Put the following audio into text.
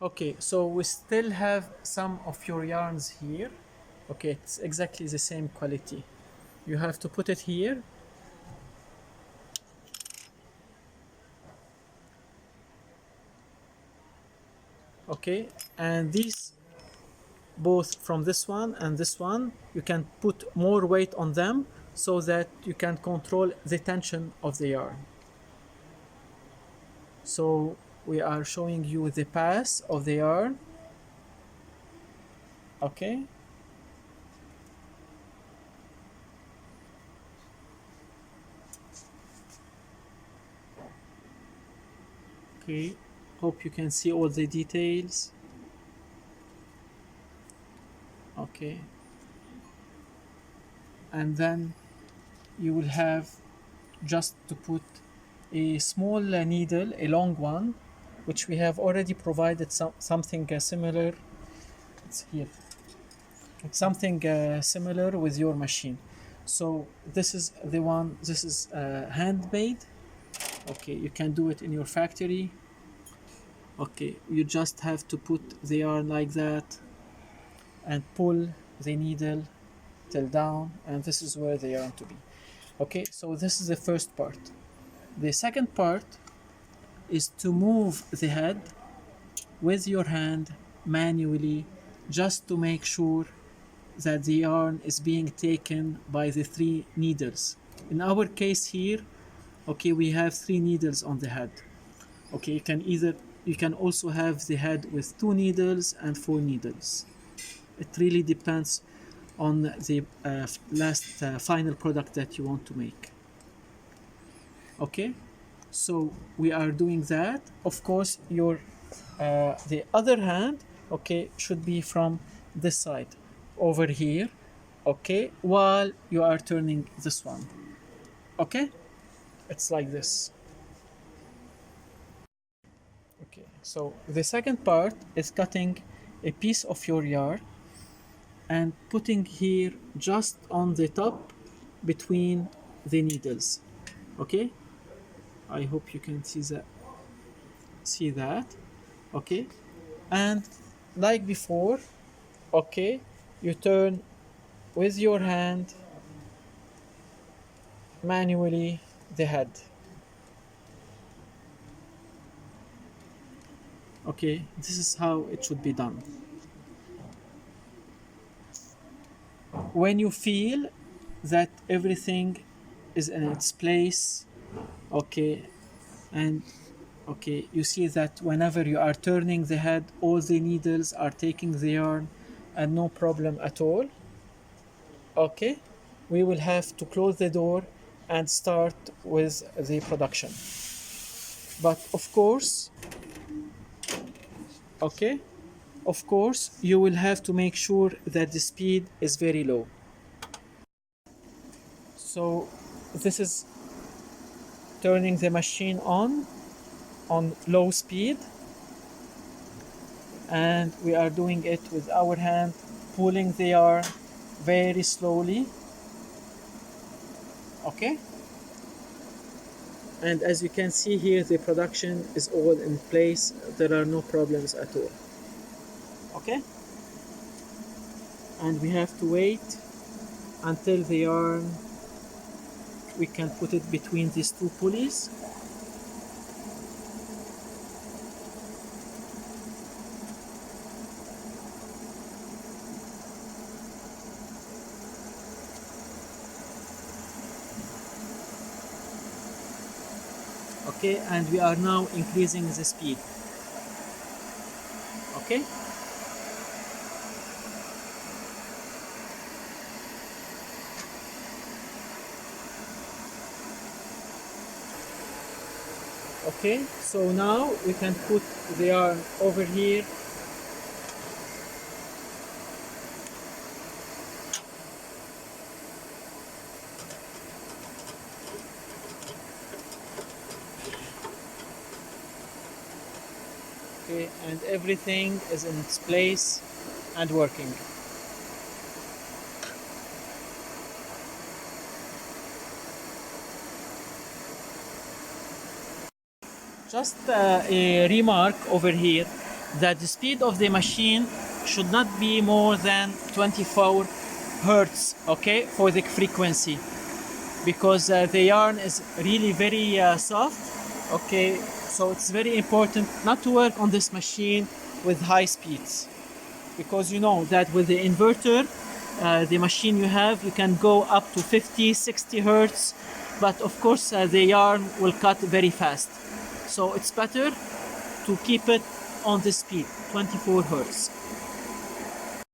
Okay, so we still have some of your yarns here. Okay, it's exactly the same quality. You have to put it here. Okay, and these, both from this one and this one, you can put more weight on them so that you can control the tension of the yarn. So we are showing you the pass of the yarn. Okay. Okay, hope you can see all the details. Okay, and then you will have just to put a small needle, a long one, which we have already provided something similar. It's here. Something similar with your machine. So this is the one. This is handmade. Okay, you can do it in your factory. Okay, you just have to put the yarn like that and pull the needle till down, and this is where the yarn to be. Okay, so this is the first part. The second part is to move the head with your hand manually, just to make sure that the yarn is being taken by the 3 needles. In our case here, okay, we have 3 needles on the head. Okay, you can also have the head with 2 needles and 4 needles. It really depends on the final product that you want to make. Okay, so we are doing that. Of course, your the other hand, okay, should be from this side over here. Okay, while you are turning this one. Okay, it's like this. Okay, so the second part is cutting a piece of your yarn and putting here just on the top between the needles. Okay, I hope you can see that. Okay, and like before, okay, you turn with your hand manually the head. Okay, this is how it should be done. When you feel that everything is in its place, okay, and okay, you see that whenever you are turning the head, all the needles are taking the yarn and no problem at all. Okay, we will have to close the door and start with the production. But of course, okay, of course, you will have to make sure that the speed is very low. So this is turning the machine on low speed, and we are doing it with our hand, pulling the yarn very slowly. Okay, and as you can see here, the production is all in place. There are no problems at all. Okay, and we have to wait until the yarn, we can put it between these 2 pulleys. Okay, and we are now increasing the speed. Okay, okay, so now we can put the yarn over here. Okay, and everything is in its place and working. Just a remark over here. that the speed of the machine should not be more than 24 hertz, okay, for the frequency, because the yarn is really very soft, okay. So it's very important not to work on this machine with high speeds, because you know that with the inverter, the machine you have, you can go up to 50-60 hertz, but of course the yarn will cut very fast. So it's better to keep it on the speed 24 hertz.